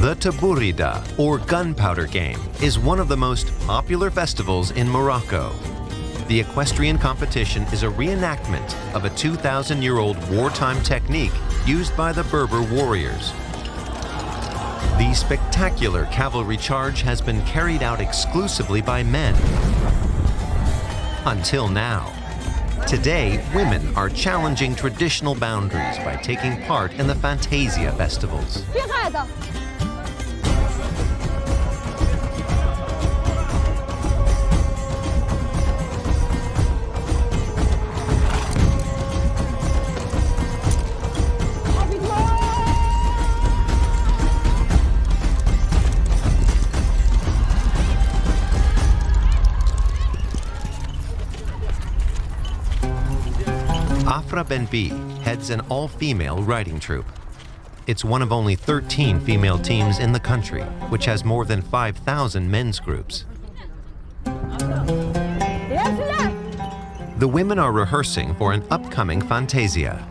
The Tabourida, or gunpowder game, is one of the most popular festivals in Morocco. The equestrian competition is a reenactment of a 2,000-year-old wartime technique used by the Berber warriors. The spectacular cavalry charge has been carried out exclusively by men. Until now. Today, women are challenging traditional boundaries by taking part in the Fantasia festivals. Afra Benbi heads an all-female riding troupe. It's one of only 13 female teams in the country, which has more than 5,000 men's groups. The women are rehearsing for an upcoming Fantasia.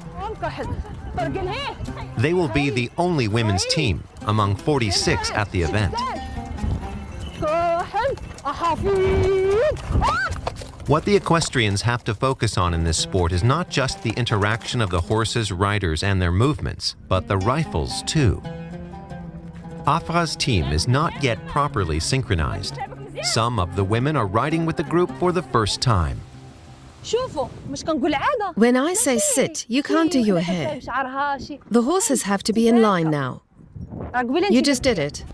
They will be the only women's team among 46 at the event. What the equestrians have to focus on in this sport is not just the interaction of the horses, riders, and their movements, but the rifles too. Afra's team is not yet properly synchronized. Some of the women are riding with the group for the first time. When I say sit, you can't do your hair. The horses have to be in line now. You just did it.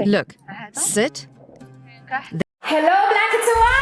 Look, sit. Hello, Black and White!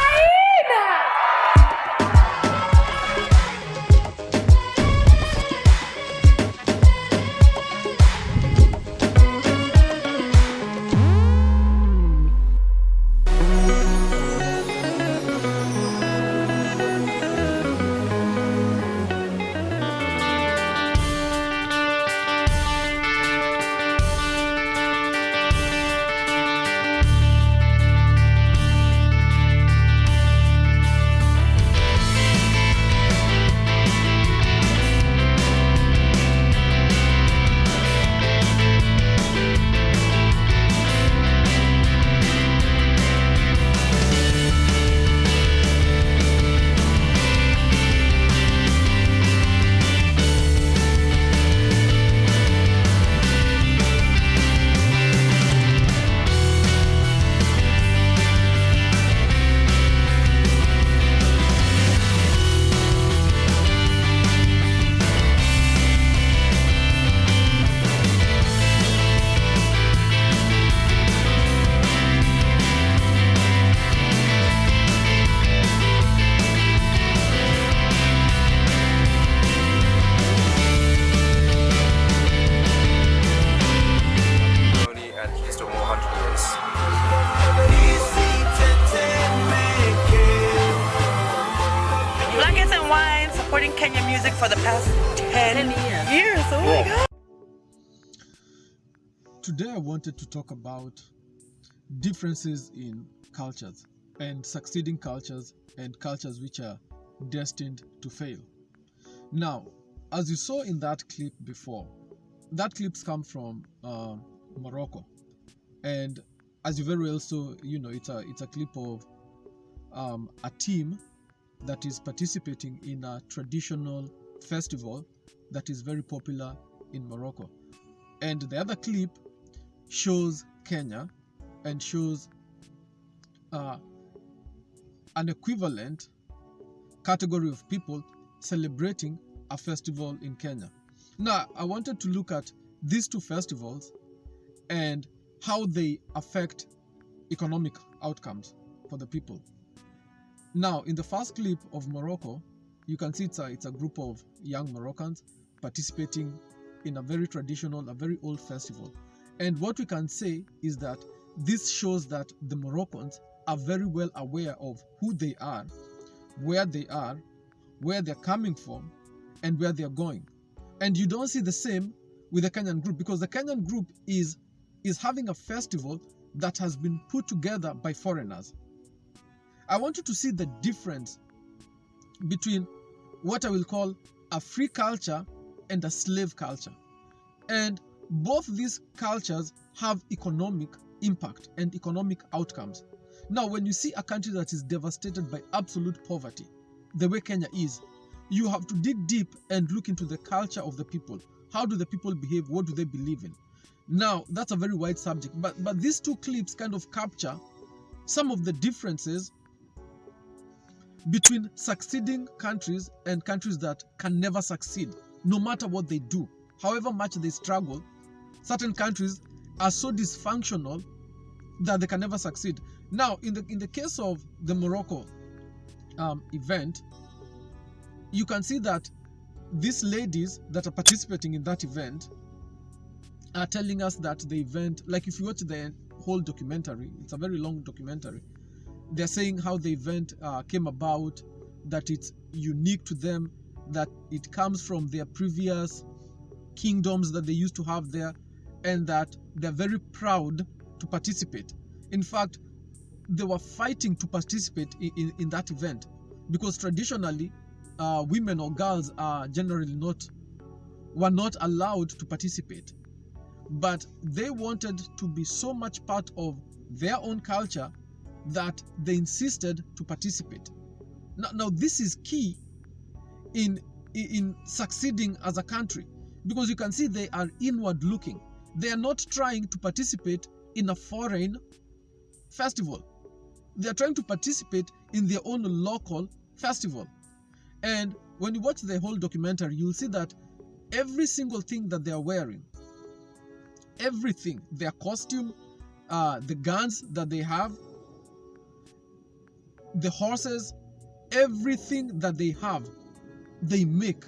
Supporting Kenyan music for the past 10 years. Oh my God. Today I wanted to talk about differences in cultures and succeeding cultures and cultures which are destined to fail. Now, as you saw in that clip before, that clips come from Morocco, and as you very well saw, it's a clip of a team that is participating in a traditional festival that is very popular in Morocco. And the other clip shows Kenya and shows an equivalent category of people celebrating a festival in Kenya. Now, I wanted to look at these two festivals and how they affect economic outcomes for the people. Now, in the first clip of Morocco, you can see it's a group of young Moroccans participating in a very traditional, a very old festival. And what we can say is that this shows that the Moroccans are very well aware of who they are, where they're coming from, and where they're going. And you don't see the same with the Kenyan group, because the Kenyan group is having a festival that has been put together by foreigners. I want you to see the difference between what I will call a free culture and a slave culture. And both these cultures have economic impact and economic outcomes. Now, when you see a country that is devastated by absolute poverty, the way Kenya is, you have to dig deep and look into the culture of the people. How do the people behave? What do they believe in? Now, that's a very wide subject, but these two clips kind of capture some of the differences between succeeding countries and countries that can never succeed, no matter what they do. However much they struggle, certain countries are so dysfunctional that they can never succeed. Now, in the case of the Morocco event, you can see that these ladies that are participating in that event are telling us that the event, like if you watch the whole documentary, it's a very long documentary, they're saying how the event came about, that it's unique to them, that it comes from their previous kingdoms that they used to have there, and that they're very proud to participate. In fact, they were fighting to participate in that event, because traditionally women or girls are generally were not allowed to participate, but they wanted to be so much part of their own culture that they insisted to participate. Now this is key in succeeding as a country, because you can see they are inward looking. They are not trying to participate in a foreign festival. They are trying to participate in their own local festival. And when you watch the whole documentary, you'll see that every single thing that they are wearing, everything, their costume, the guns that they have, the horses, everything that they have, they make.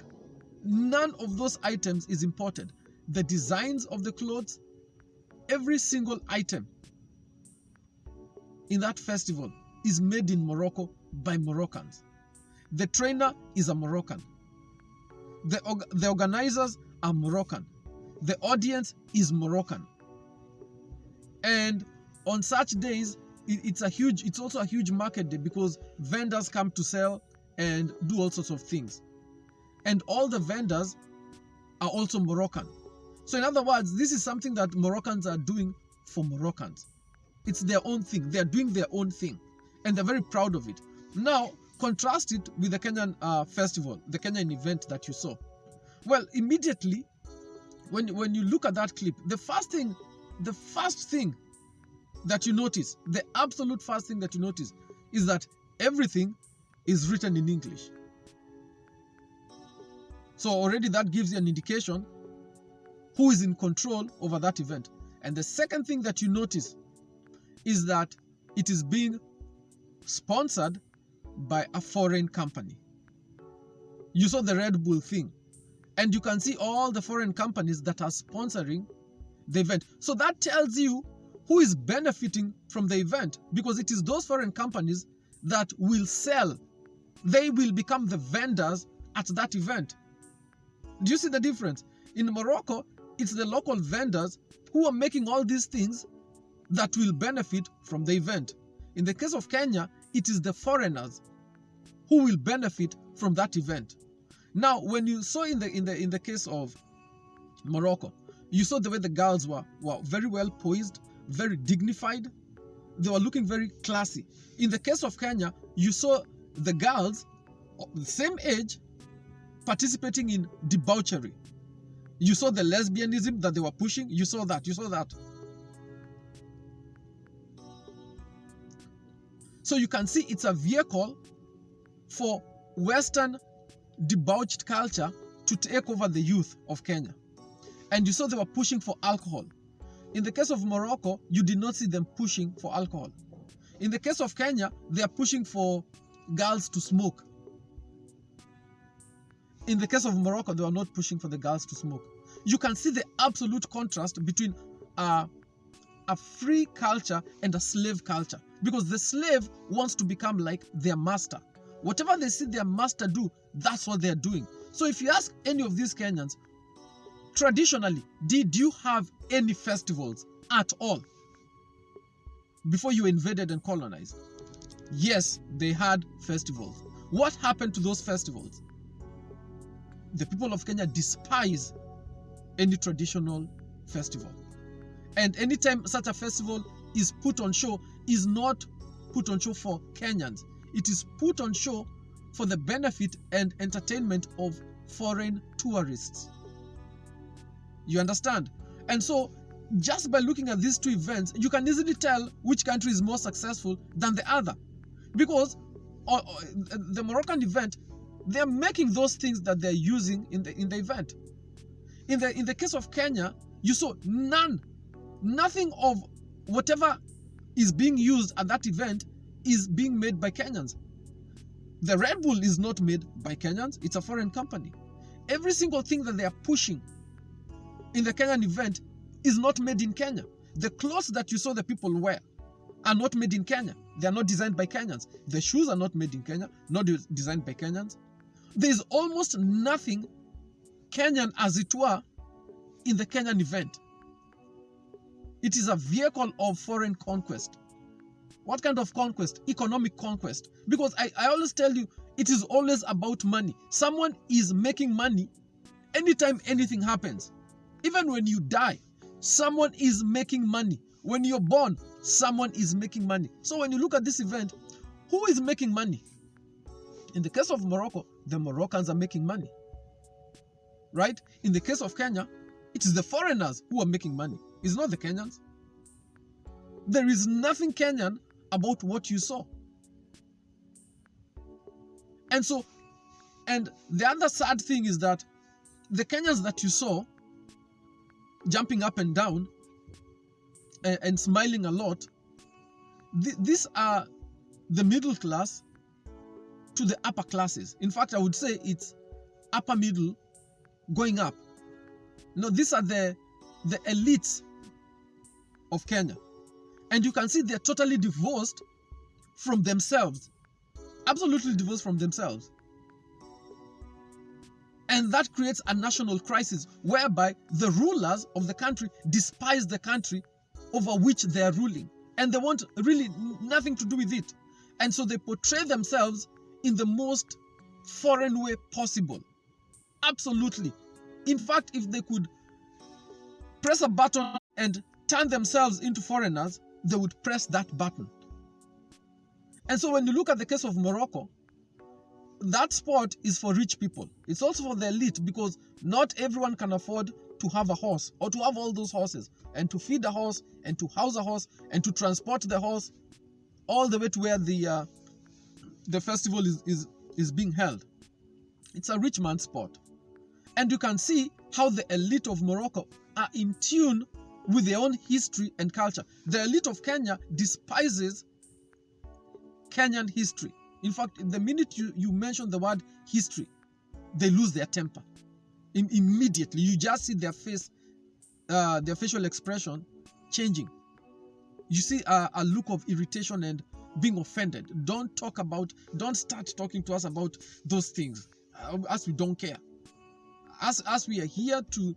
None of those items is imported. The designs of the clothes, every single item in that festival is made in Morocco by Moroccans. The trainer is a Moroccan. The organizers are Moroccan. The audience is Moroccan. And on such days, it's also a huge market day, because vendors come to sell and do all sorts of things. And all the vendors are also Moroccan. So in other words, this is something that Moroccans are doing for Moroccans. It's their own thing. They're doing their own thing, and they're very proud of it. Now, contrast it with the Kenyan festival, the Kenyan event that you saw. Well, immediately, when you look at that clip, the first thing that you notice, the absolute first thing that you notice, is that everything is written in English. So already that gives you an indication who is in control over that event. And the second thing that you notice is that it is being sponsored by a foreign company. You saw the Red Bull thing, and you can see all the foreign companies that are sponsoring the event. So that tells you who is benefiting from the event, because it is those foreign companies that will sell. They will become the vendors at that event. Do you see the difference? In Morocco, it's the local vendors who are making all these things that will benefit from the event. In the case of Kenya, it is the foreigners who will benefit from that event. Now, when you saw in the case of Morocco, you saw the way the girls were very well poised, very dignified. They were looking very classy. In the case of Kenya, you saw the girls of the same age participating in debauchery. You saw the lesbianism that they were pushing. You saw that. So you can see it's a vehicle for Western debauched culture to take over the youth of Kenya. And you saw they were pushing for alcohol. In the case of Morocco, you did not see them pushing for alcohol. In the case of Kenya, they are pushing for girls to smoke. In the case of Morocco, they were not pushing for the girls to smoke. You can see the absolute contrast between a free culture and a slave culture, because the slave wants to become like their master. Whatever they see their master do, that's what they're doing. So if you ask any of these Kenyans, traditionally, did you have any festivals at all before you invaded and colonized? Yes, they had festivals. What happened to those festivals? The people of Kenya despise any traditional festival. And anytime such a festival is put on show, is not put on show for Kenyans. It is put on show for the benefit and entertainment of foreign tourists. You understand? And so, just by looking at these two events, you can easily tell which country is more successful than the other. Because the Moroccan event, they're making those things that they're using in the event. In the case of Kenya, you saw nothing of whatever is being used at that event is being made by Kenyans. The Red Bull is not made by Kenyans, it's a foreign company. Every single thing that they are pushing in the Kenyan event is not made in Kenya. The clothes that you saw the people wear are not made in Kenya. They are not designed by Kenyans. The shoes are not made in Kenya, not designed by Kenyans. There is almost nothing Kenyan, as it were, in the Kenyan event. It is a vehicle of foreign conquest. What kind of conquest? Economic conquest. Because I always tell you, it is always about money. Someone is making money anytime anything happens. Even when you die, someone is making money. When you're born, someone is making money. So when you look at this event, who is making money? In the case of Morocco, the Moroccans are making money. Right? In the case of Kenya, it is the foreigners who are making money. It's not the Kenyans. There is nothing Kenyan about what you saw. And the other sad thing is that the Kenyans that you saw jumping up and down and smiling a lot, these are the middle class to the upper classes. In fact, I would say it's upper middle going up. No, these are the elites of Kenya. And you can see they're totally divorced from themselves. Absolutely divorced from themselves. And that creates a national crisis whereby the rulers of the country despise the country over which they are ruling. And they want really nothing to do with it. And so they portray themselves in the most foreign way possible. Absolutely. In fact, if they could press a button and turn themselves into foreigners, they would press that button. And so when you look at the case of Morocco, that sport is for rich people. It's also for the elite, because not everyone can afford to have a horse or to have all those horses and to feed a horse and to house a horse and to transport the horse all the way to where the festival is being held. It's a rich man's sport. And you can see how the elite of Morocco are in tune with their own history and culture. The elite of Kenya despises Kenyan history. In fact, the minute you mention the word history, they lose their temper. Immediately, you just see their face, their facial expression changing. You see a look of irritation and being offended. Don't start talking to us about those things, as we don't care. As we are here to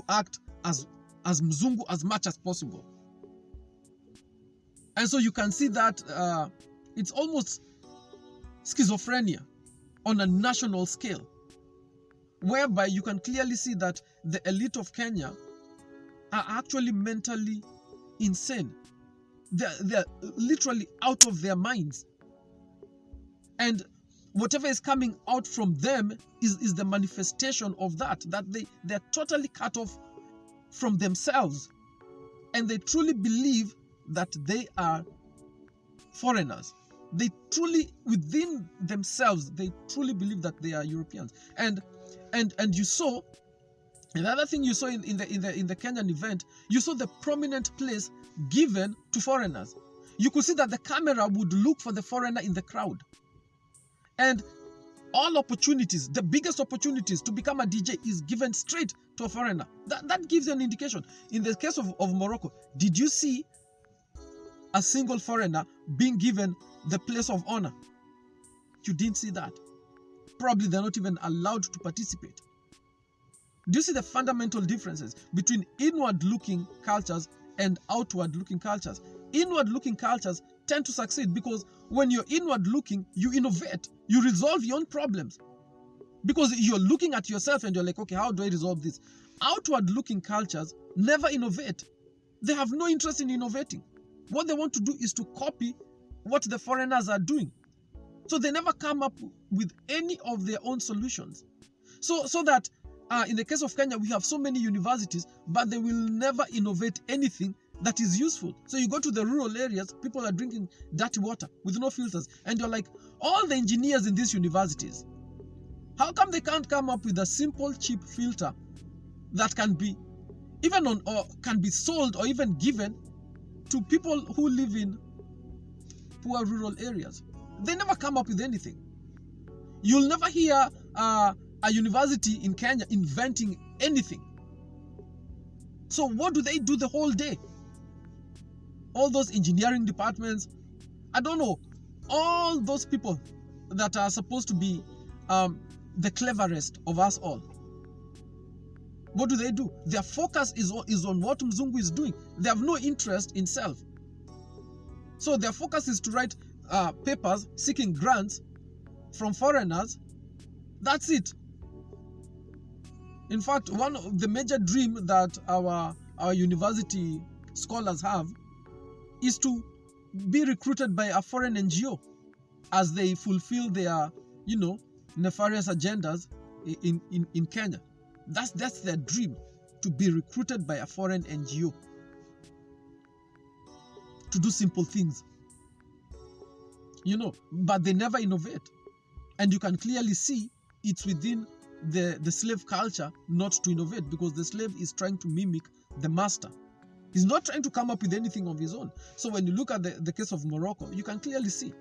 act as Mzungu as much as possible. And so you can see that it's almost schizophrenia on a national scale, whereby you can clearly see that the elite of Kenya are actually mentally insane. They're literally out of their minds. And whatever is coming out from them is the manifestation of that they're totally cut off from themselves. And they truly believe that they are foreigners. They truly, within themselves, they truly believe that they are Europeans. And you saw, another thing you saw in the Kenyan event, you saw the prominent place given to foreigners. You could see that the camera would look for the foreigner in the crowd. And all opportunities, the biggest opportunities to become a DJ is given straight to a foreigner. That gives you an indication. In the case of Morocco, did you see a single foreigner being given the place of honor? You didn't see that. Probably they're not even allowed to participate. Do you see the fundamental differences between inward-looking cultures and outward-looking cultures? Inward-looking cultures tend to succeed because when you're inward-looking, you innovate. You resolve your own problems. Because you're looking at yourself and you're like, okay, how do I resolve this? outward-looking cultures never innovate. They have no interest in innovating. What they want to do is to copy what the foreigners are doing. So they never come up with any of their own solutions. So that in the case of Kenya, we have so many universities, but they will never innovate anything that is useful. So you go to the rural areas, people are drinking dirty water with no filters. And you're like, all the engineers in these universities, how come they can't come up with a simple, cheap filter that can be even on, or can be sold or even given to people who live in poor rural areas? They never come up with anything. You'll never hear a university in Kenya inventing anything. So what do they do the whole day? All those engineering departments, I don't know, all those people that are supposed to be the cleverest of us all. What do? Their focus is on what Mzungu is doing. They have no interest in self. So their focus is to write papers seeking grants from foreigners. That's it. In fact, one of the major dream that our university scholars have is to be recruited by a foreign NGO as they fulfill their, nefarious agendas in Kenya. That's their dream, to be recruited by a foreign NGO to do simple things. But they never innovate. And you can clearly see it's within the slave culture not to innovate, because the slave is trying to mimic the master. He's not trying to come up with anything of his own. So when you look at the case of Morocco, you can clearly see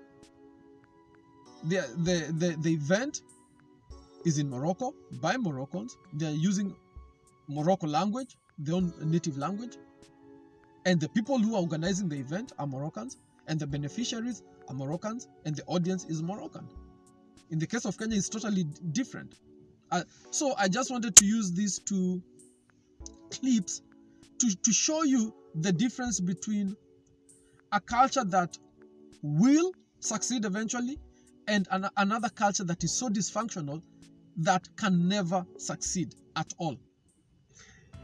the event is in Morocco by Moroccans. They're using Morocco language, their own native language. And the people who are organizing the event are Moroccans, and the beneficiaries are Moroccans, and the audience is Moroccan. In the case of Kenya, it's totally different. So I just wanted to use these two clips to show you the difference between a culture that will succeed eventually and another culture that is so dysfunctional that can never succeed at all.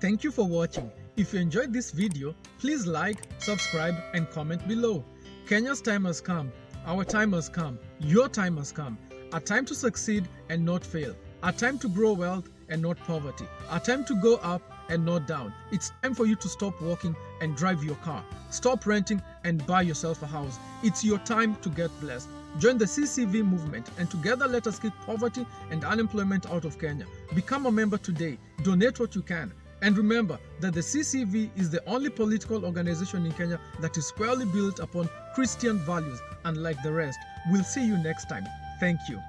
Thank you for watching. If you enjoyed this video, please like, subscribe, and comment below. Kenya's time has come. Our time has come. Your time has come. A time to succeed and not fail. A time to grow wealth and not poverty. A time to go up and not down. It's time for you to stop walking and drive your car. Stop renting and buy yourself a house. It's your time to get blessed. Join the CCV movement, and together let us kick poverty and unemployment out of Kenya. Become a member today. Donate what you can. And remember that the CCV is the only political organization in Kenya that is squarely built upon Christian values, unlike the rest. We'll see you next time. Thank you.